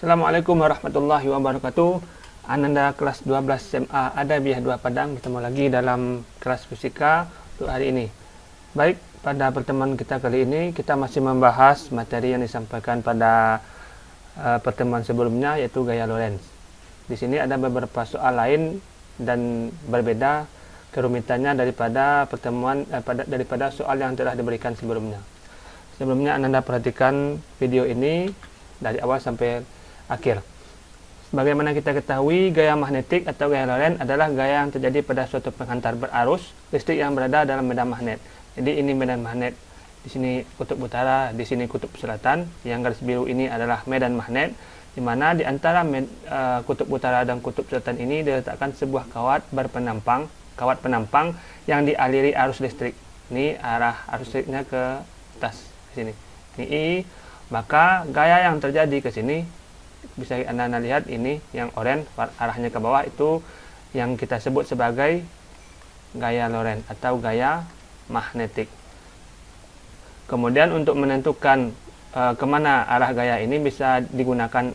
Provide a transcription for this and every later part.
Assalamualaikum warahmatullahi wabarakatuh. Ananda kelas 12 SMA Adabiah 2 Padang bertemu lagi dalam kelas fisika untuk hari ini. Baik, pada pertemuan kita kali ini kita masih membahas materi yang disampaikan pada pertemuan sebelumnya, yaitu gaya Lorentz. Di sini ada beberapa soal lain dan berbeda kerumitannya daripada daripada soal yang telah diberikan sebelumnya. Sebelumnya Ananda perhatikan video ini dari awal sampai akhir. Sebagaimana kita ketahui, gaya magnetik atau gaya Lorentz adalah gaya yang terjadi pada suatu penghantar berarus listrik yang berada dalam medan magnet. Jadi ini medan magnet, di sini kutub utara, di sini kutub selatan. Yang garis biru ini adalah medan magnet, di mana di antara kutub utara dan kutub selatan ini diletakkan sebuah kawat penampang yang dialiri arus listrik. Ini arah arus listriknya ke atas sini. Ini I, maka gaya yang terjadi ke sini bisa Anda lihat, ini yang oranye arahnya ke bawah, itu yang kita sebut sebagai gaya Lorentz atau gaya magnetik. Kemudian untuk menentukan kemana arah gaya ini bisa digunakan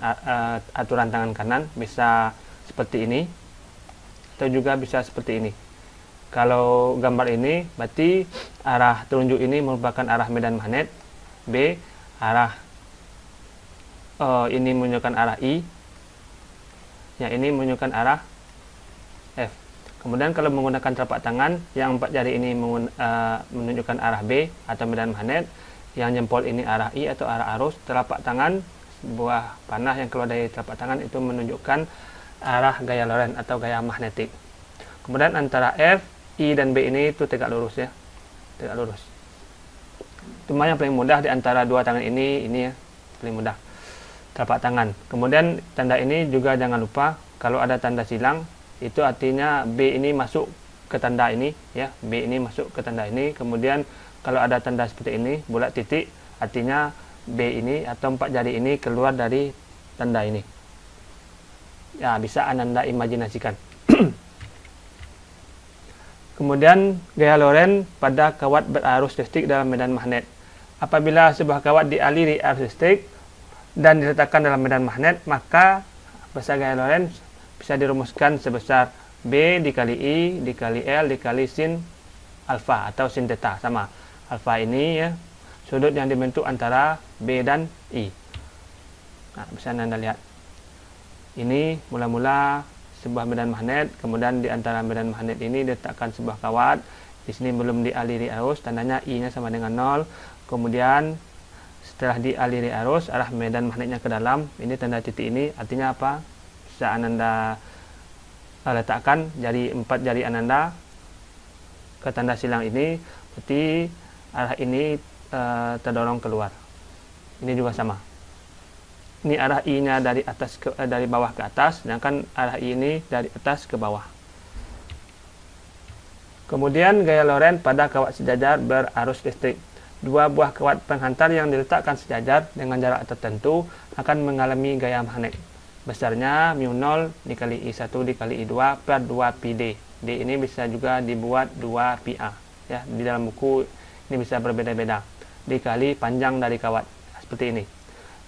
aturan tangan kanan, bisa seperti ini atau juga bisa seperti ini. Kalau gambar ini berarti arah telunjuk ini merupakan arah medan magnet. B, arah ini menunjukkan arah I, yang ini menunjukkan arah F. Kemudian kalau menggunakan telapak tangan, yang 4 jari ini menunjukkan arah B atau medan magnet, yang jempol ini arah I atau arah arus. Telapak tangan, sebuah panah yang keluar dari telapak tangan, itu menunjukkan arah gaya Lorentz atau gaya magnetik. Kemudian antara F, I dan B ini itu tegak lurus ya, tegak lurus. Cuma yang paling mudah di antara dua tangan ini ya, paling mudah telapak tangan. Kemudian tanda ini juga jangan lupa, kalau ada tanda silang itu artinya B ini masuk ke tanda ini ya, B ini masuk ke tanda ini. Kemudian kalau ada tanda seperti ini bulat titik, artinya B ini atau 4 jari ini keluar dari tanda ini ya, bisa Anda imajinasikan. Kemudian gaya Lorentz pada kawat berarus listrik dalam medan magnet. Apabila sebuah kawat dialiri arus listrik dan diletakkan dalam medan magnet, maka besar gaya Lorentz bisa dirumuskan sebesar B dikali I dikali L dikali sin alfa atau sin theta. Sama, alfa ini ya, sudut yang dibentuk antara B dan I. Nah, bisa Anda lihat, ini mula-mula sebuah medan magnet, kemudian di antara medan magnet ini diletakkan sebuah kawat. Di sini belum dialiri arus, tandanya I nya sama dengan 0. Kemudian setelah dialiri arus, arah medan magnetnya ke dalam, ini tanda titik ini artinya apa? Bisa Anda letakkan 4 jari Anda ke tanda silang ini, berarti arah ini terdorong keluar. Ini juga sama. Ini arah I nya dari bawah ke atas, sedangkan arah I ini dari atas ke bawah. Kemudian gaya Lorentz pada kawat sejajar berarus listrik. Dua buah kawat penghantar yang diletakkan sejajar dengan jarak tertentu akan mengalami gaya magnet. Besarnya μ0 dikali I1 dikali I2 per 2 πd. D ini bisa juga dibuat 2 πa. Ya, di dalam buku ini bisa berbeda-beda. Dikali panjang dari kawat. Seperti ini.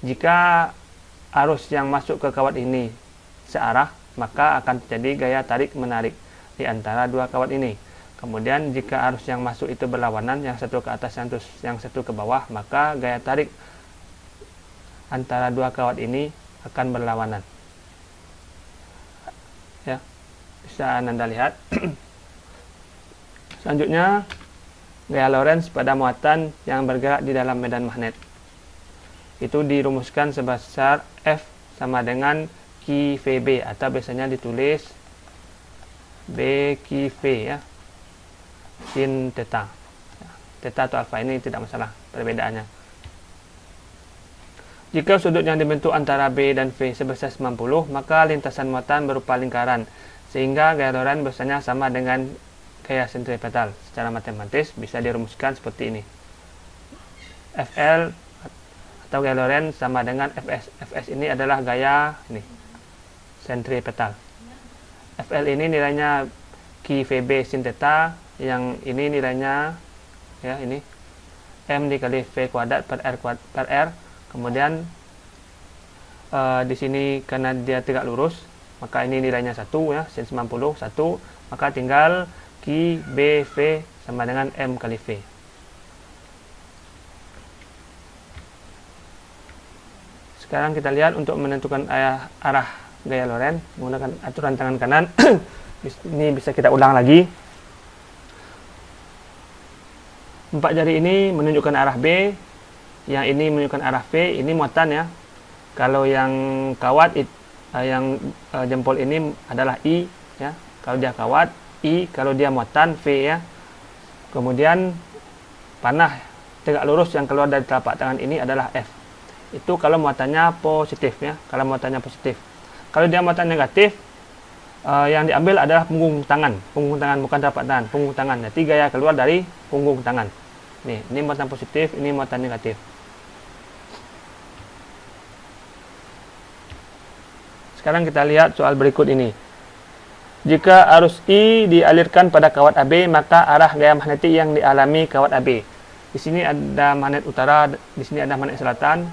Jika arus yang masuk ke kawat ini searah, maka akan terjadi gaya tarik-menarik di antara dua kawat ini. Kemudian jika arus yang masuk itu berlawanan, yang satu ke atas, yang satu ke bawah, maka gaya tarik antara dua kawat ini akan berlawanan. Ya, bisa Anda lihat. Selanjutnya, gaya Lorentz pada muatan yang bergerak di dalam medan magnet. Itu dirumuskan sebesar F sama dengan Q VB, atau biasanya ditulis B Q V ya, sin theta. Theta atau alfa ini tidak masalah perbedaannya. Jika sudut yang dibentuk antara B dan V sebesar 90, maka lintasan muatan berupa lingkaran, sehingga gaya Lorentz biasanya sama dengan gaya sentripetal. Secara matematis bisa dirumuskan seperti ini. FL atau gaya Lorentz sama dengan Fs. Fs ini adalah gaya ini, sentripetal. FL ini nilainya Q VB sin theta, yang ini nilainya ya, ini M dikali V kuadrat per R, kemudian di sini karena dia tegak lurus, maka ini nilainya 1 ya, sin 90 1, maka tinggal Q B V sama dengan M kali V. Sekarang kita lihat untuk menentukan arah gaya Lorentz menggunakan aturan tangan kanan. Ini bisa kita ulang lagi. 4 jari ini menunjukkan arah B, yang ini menunjukkan arah V, ini muatan ya. Kalau yang kawat, yang jempol ini adalah I ya. Kalau dia kawat, I, kalau dia muatan V ya. Kemudian panah tegak lurus yang keluar dari telapak tangan ini adalah F. Itu kalau muatannya positif ya. Kalau muatannya positif. Kalau dia muatan negatif, yang diambil adalah punggung tangan bukan telapak tangan, punggung tangan. Jadi gaya keluar dari punggung tangan. Nih, ini muatan positif, ini muatan negatif. Sekarang kita lihat soal berikut ini. Jika arus I dialirkan pada kawat AB, maka arah gaya magnetik yang dialami kawat AB. Di sini ada magnet utara, di sini ada magnet selatan,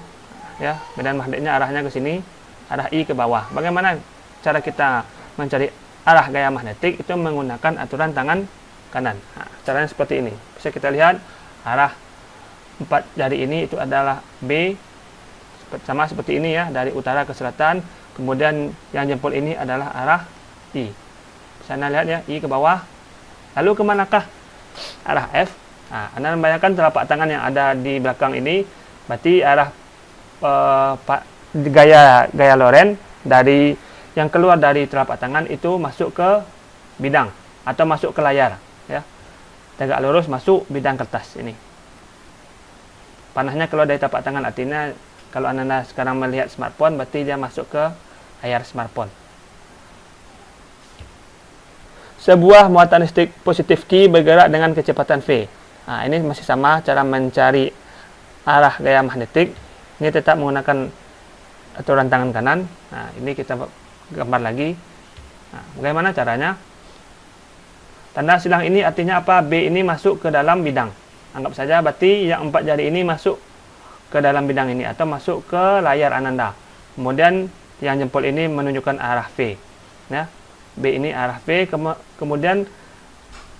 ya. Medan magnetnya arahnya ke sini, arah I ke bawah. Bagaimana cara kita mencari arah gaya magnetik? Itu menggunakan aturan tangan kanan. Nah, caranya seperti ini. Bisa kita lihat arah 4 jari ini itu adalah B, sama seperti ini ya, dari utara ke selatan. Kemudian yang jempol ini adalah arah I. Bisa Anda lihat ya, I ke bawah. Lalu kemanakah arah F? Nah, Anda membayangkan telapak tangan yang ada di belakang ini, berarti arah gaya Lorentz dari yang keluar dari telapak tangan itu masuk ke bidang atau masuk ke layar ya. Tegak lurus masuk bidang kertas ini. Panahnya keluar dari telapak tangan, artinya kalau Anda sekarang melihat smartphone berarti dia masuk ke layar smartphone. Sebuah muatan listrik positif Q bergerak dengan kecepatan V. Nah, ini masih sama cara mencari arah gaya magnetik. Ini tetap menggunakan aturan tangan kanan. Nah, ini kita gambar lagi. Nah, bagaimana caranya? Tanda silang ini artinya apa? B ini masuk ke dalam bidang. Anggap saja berarti yang 4 jari ini masuk ke dalam bidang ini atau masuk ke layar Ananda. Kemudian yang jempol ini menunjukkan arah V. Ya. B ini arah V. Kemudian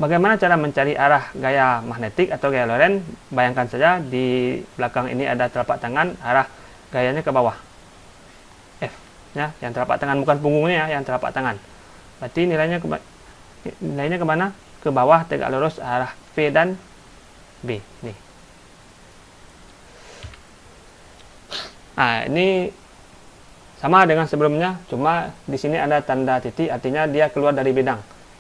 bagaimana cara mencari arah gaya magnetik atau gaya Lorentz? Bayangkan saja di belakang ini ada telapak tangan, arah gayanya ke bawah. F. Ya, yang telapak tangan, bukan punggungnya ya, yang telapak tangan. Berarti nilainya kemana? Ke bawah, tegak lurus arah V dan B. Nih. Nah, ini sama dengan sebelumnya, cuma di sini ada tanda titik, artinya dia keluar dari bidang.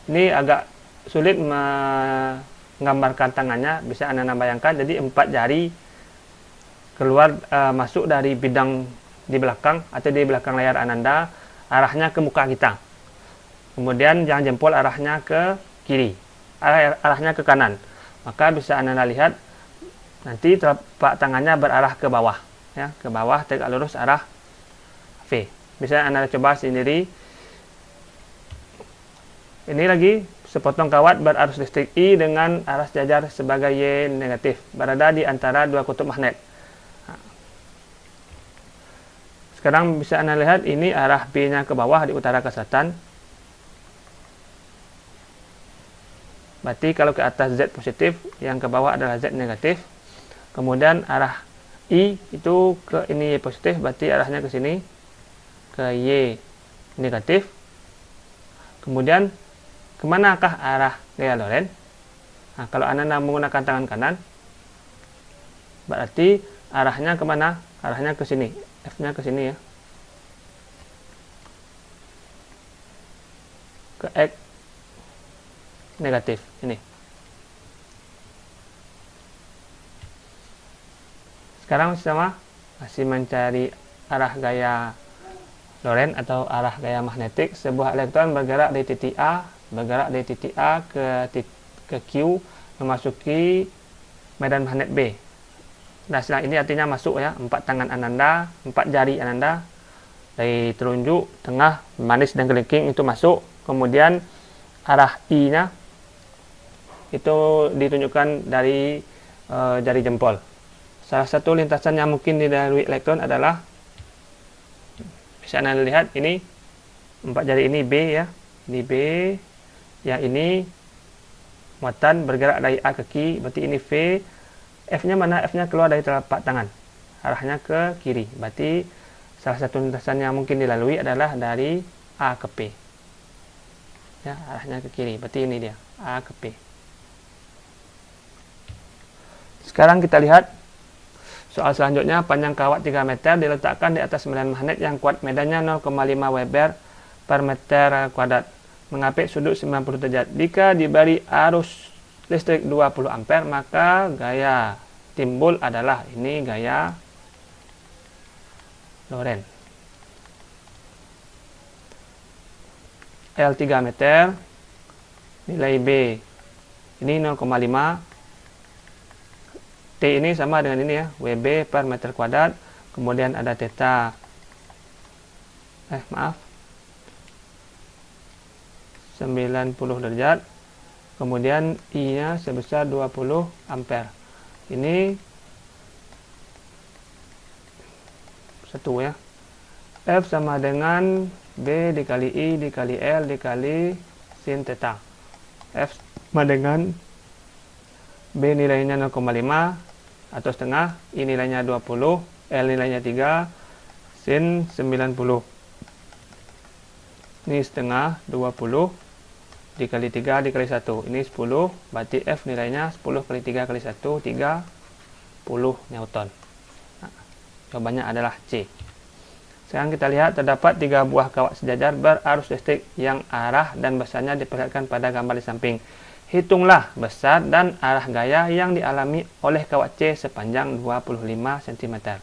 Ini agak sulit menggambarkan tangannya, bisa Anda bayangkan. Jadi 4 jari keluar masuk dari bidang di belakang atau di belakang layar Ananda, arahnya ke muka kita. Kemudian yang jempol arahnya ke kiri, arahnya ke kanan. Maka bisa Anda lihat nanti telapak tangannya berarah ke bawah, ya, ke bawah tegak lurus arah V. Bisa Anda coba sendiri. Ini lagi sepotong kawat berarus listrik I dengan arah sejajar sebagai Y negatif, berada di antara dua kutub magnet. Sekarang bisa Anda lihat ini arah B-nya ke bawah di utara ke selatan. Berarti kalau ke atas Z positif, yang ke bawah adalah Z negatif. Kemudian arah I itu ke ini Y positif, berarti arahnya ke sini, ke Y negatif. Kemudian kemanakah arah gaya Lorentz? Nah, kalau Anda menggunakan tangan kanan, berarti arahnya kemana? Arahnya ke sini, F-nya ke sini ya, ke X negatif ini. Sekarang sama, masih mencari arah gaya Lorentz atau arah gaya magnetik. Sebuah elektron bergerak dari titik A, ke Q, memasuki medan magnet B. Nah, silang ini artinya masuk ya, 4 tangan Ananda, 4 jari Ananda dari telunjuk, tengah, manis dan kelingking itu masuk. Kemudian arah I-nya itu ditunjukkan dari jari jempol. Salah satu lintasan yang mungkin dilalui elektron adalah Bisa Anda lihat ini 4 jari ini B ya. Ini B. Yang ini muatan bergerak dari A ke Q, berarti ini V. F-nya mana? F-nya keluar dari telapak tangan. Arahnya ke kiri. Berarti salah satu lintasan yang mungkin dilalui adalah dari A ke P. Ya, arahnya ke kiri. Berarti ini dia, A ke P. Sekarang kita lihat soal selanjutnya. Panjang kawat 3 meter diletakkan di atas medan magnet yang kuat medannya 0,5 Weber per meter kuadrat, mengapit sudut 90 derajat. Jika diberi arus listrik 20 ampere, maka gaya timbul adalah ini gaya Lorentz. L 3 meter, nilai B ini 0,5. T ini sama dengan ini ya, WB per meter kuadrat. Kemudian ada theta, 90 derajat. Kemudian I-nya sebesar 20 ampere. Ini satu ya. F sama dengan B dikali I dikali L dikali sin theta. F sama dengan B nilainya 0,5 atau setengah, I nilainya 20, L nilainya 3, sin 90. Ini setengah 20 dikali 3 dikali 1, ini 10, berarti F nilainya 10 kali 3 kali 1, 30 Newton. Nah, jawabannya adalah C. Sekarang kita lihat terdapat 3 buah kawat sejajar berarus listrik yang arah dan besarnya diperlihatkan pada gambar di samping. Hitunglah besar dan arah gaya yang dialami oleh kawat C sepanjang 25 cm.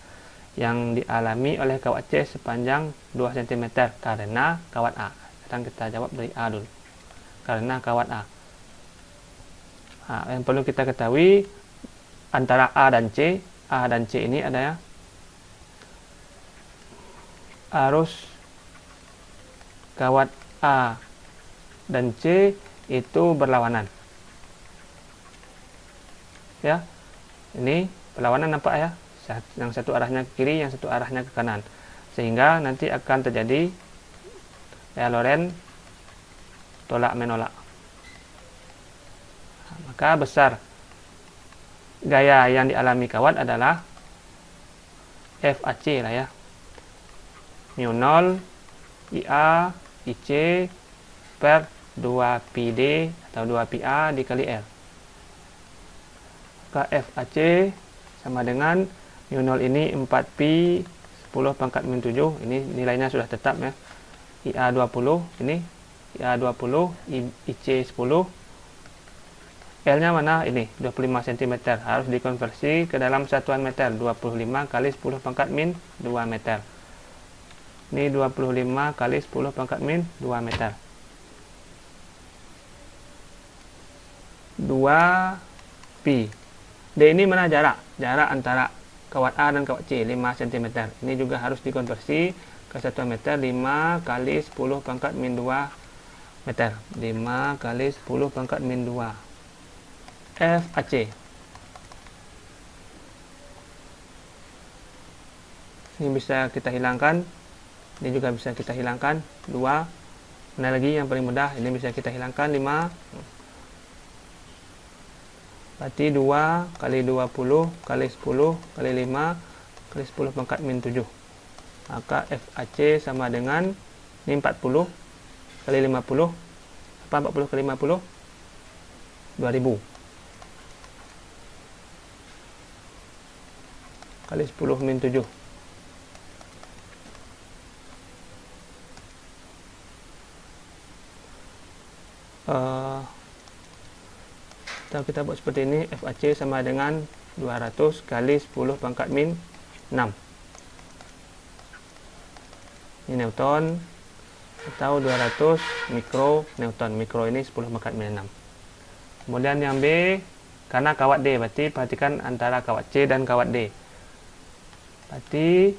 Yang dialami oleh kawat C sepanjang 2 cm karena kawat A. Sekarang kita jawab dari A dulu. Karena kawat A. Nah, yang perlu kita ketahui antara A dan C ini ada ya, arus kawat A dan C itu berlawanan. Ya, ini perlawanan nampak ya. Yang satu arahnya ke kiri, yang satu arahnya ke kanan. Sehingga nanti akan terjadi gaya Lorentz tolak menolak. Nah, maka besar gaya yang dialami kawat adalah FAC lah ya. Mu 0 IA IC per 2PD atau 2PA dikali L. Maka FAC sama dengan mu 0 ini 4Pi 10 pangkat min 7. Ini nilainya sudah tetap ya. IA 20 ini, IA 20, IC 10. L-nya mana? Ini 25 cm. Harus dikonversi ke dalam satuan meter. 25 kali 10 pangkat min 2 meter. Ini 25 kali 10 pangkat min 2 meter. 2Pi. D ini mana jarak? Jarak antara kawat A dan kawat C 5 cm. Ini juga harus dikonversi ke satuan meter. 5 kali 10 pangkat min 2 meter. 5 kali 10 pangkat min 2. FAC. Ini bisa kita hilangkan. Ini juga bisa kita hilangkan. 2. Mana lagi yang paling mudah? Ini bisa kita hilangkan. 5. Berarti 2 kali 20 kali 10 kali 5 kali 10 pangkat min 7. Maka FAC sama dengan ini 40 kali 50. Apa 40 kali 50? 2000 kali 10 min 7. Kalau kita buat seperti ini, FAC sama dengan 200 kali 10 pangkat min 6. Ini Newton, atau 200 mikro Newton. Mikro ini 10 pangkat min 6. Kemudian yang B, karena kawat D, berarti perhatikan antara kawat C dan kawat D. Berarti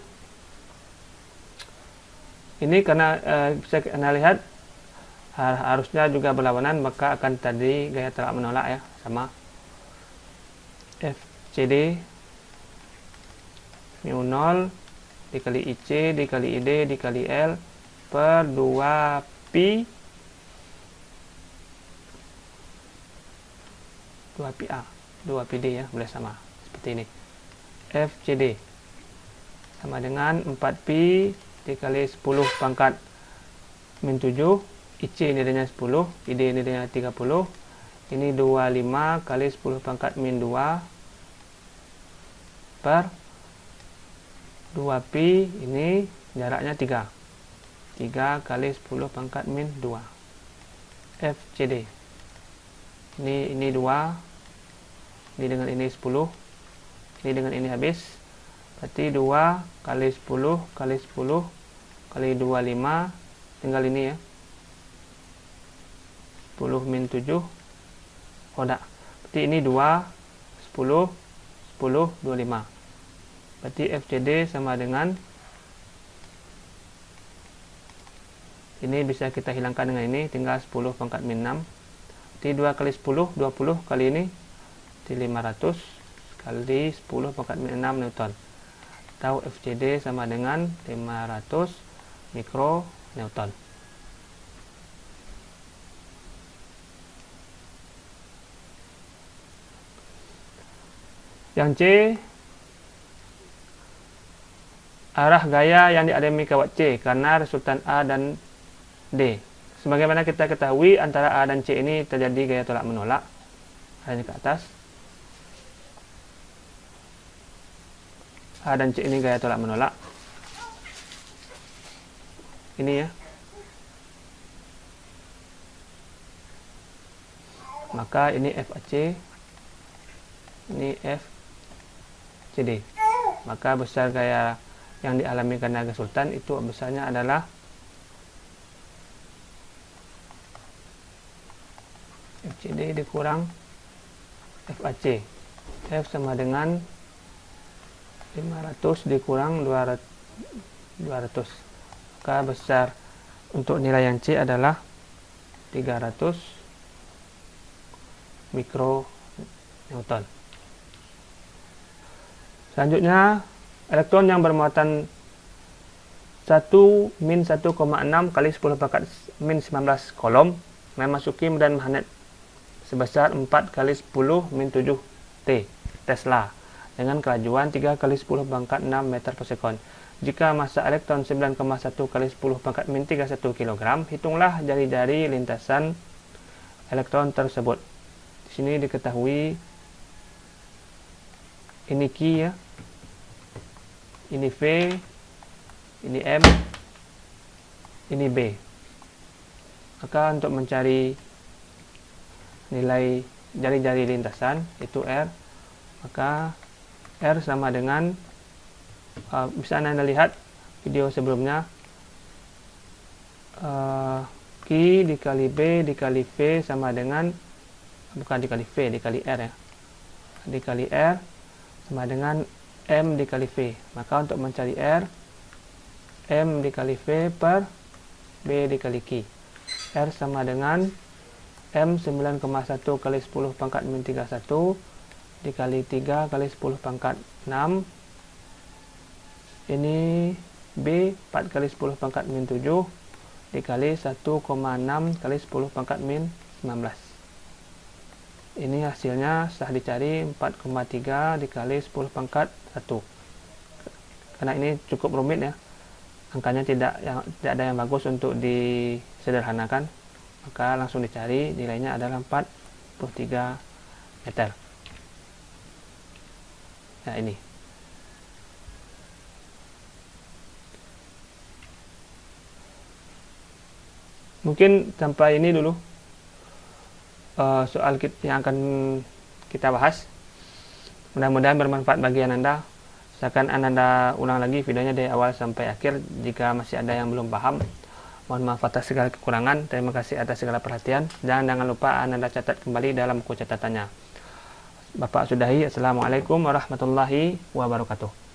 ini karena bisa Anda lihat harusnya juga berlawanan, maka akan tadi gaya tolak menolak ya, sama FCD mu 0 dikali IC dikali ID dikali L per 2pi 2pi A 2pi D ya, boleh sama seperti ini. FCD sama dengan 4pi dikali 10 pangkat min 7, IC nilainya 10, ID nilainya 30, ini 25 kali 10 pangkat min 2 per 2pi, ini jaraknya 3 kali 10 pangkat min 2. FCD ini 2, ini dengan ini 10, ini dengan ini habis, berarti 2 kali 10 kali 10 kali 25, tinggal ini ya, 10 min 7, enggak, berarti ini 2, 10, 10, 25, berarti FCD sama dengan, ini bisa kita hilangkan dengan ini, tinggal 10 pangkat min 6, berarti 2 kali 10, 20 kali ini, 500 kali 10 pangkat min 6 Newton, atau FCD sama dengan 500 mikronewton. Yang C, arah gaya yang dialami kawat C karena resultan A dan D. Sebagaimana kita ketahui, antara A dan C ini terjadi gaya tolak menolak, hanya ke atas. A dan C ini gaya tolak menolak. Ini ya. Maka ini FAC, ini FCD. Maka besar gaya yang dialami karena resultan itu besarnya adalah FCD dikurang FAC. F sama dengan 500 dikurang 200. Maka besar untuk nilai yang C adalah 300 mikronewton. Selanjutnya, elektron yang bermuatan 1 min 1,6 kali 10 pangkat min 19 kolom memasuki medan magnet sebesar 4 kali 10 min 7 T Tesla dengan kelajuan 3 kali 10 pangkat 6 meter per sekon. Jika massa elektron 9,1 kali 10 pangkat min 31 kg, hitunglah jari-jari lintasan elektron tersebut. Di sini diketahui ini Q ya, ini V, ini M, ini B. Maka untuk mencari nilai jari-jari lintasan itu R, maka R sama dengan bisa Anda lihat video sebelumnya, Q dikali B dikali V sama dengan, bukan dikali V, dikali R ya, dikali R sama dengan M dikali V. Maka untuk mencari R, M dikali V per B dikali Q. R sama dengan M 9,1 kali 10 pangkat min 31 dikali 3 kali 10 pangkat 6. Ini B 4 kali 10 pangkat min 7 dikali 1,6 kali 10 pangkat min 19. Ini hasilnya setelah dicari 4,3 dikali 10 pangkat 1. Karena ini cukup rumit ya, angkanya tidak ada yang bagus untuk disederhanakan, maka langsung dicari, nilainya adalah 43 meter. Nah ini. Mungkin sampai ini dulu soal yang akan kita bahas. Mudah-mudahan bermanfaat bagi Anda. Silakan Anda ulang lagi videonya dari awal sampai akhir jika masih ada yang belum paham. Mohon maaf atas segala kekurangan. Terima kasih atas segala perhatian. Dan jangan lupa Anda catat kembali dalam buku catatannya. Bapak sudahi. Assalamualaikum warahmatullahi wabarakatuh.